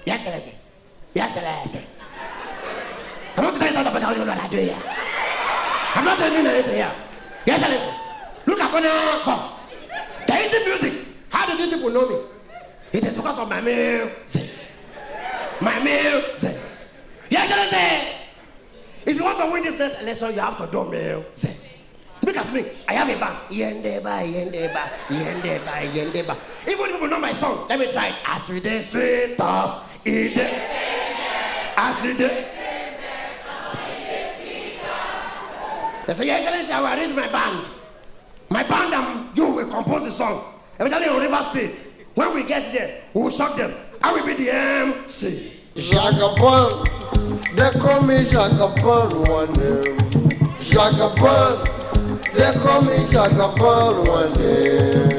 Your Excellency. Your Excellency. I'm not telling you about how you're not doing here. I'm not telling you anything here. Your Excellency. Look up on the there is the music. How do these people know me? It is because of my music. My music. Your Excellency. If you want to win this next election, you have to do music. Look at me. I have a band. Yendeba, yendeba, yendeba, yendeba. Even people know my song. Let me try it. As we dey sweet us, eat it. As we dey. They say, Your Excellency, I will arrange my band. My band and you will compose the song. Eventually in River State. When we get there, we will shock them. I will be the MC. Jagabon, they call me Jagabon one day. Jagabon, they call me Jagabon one day.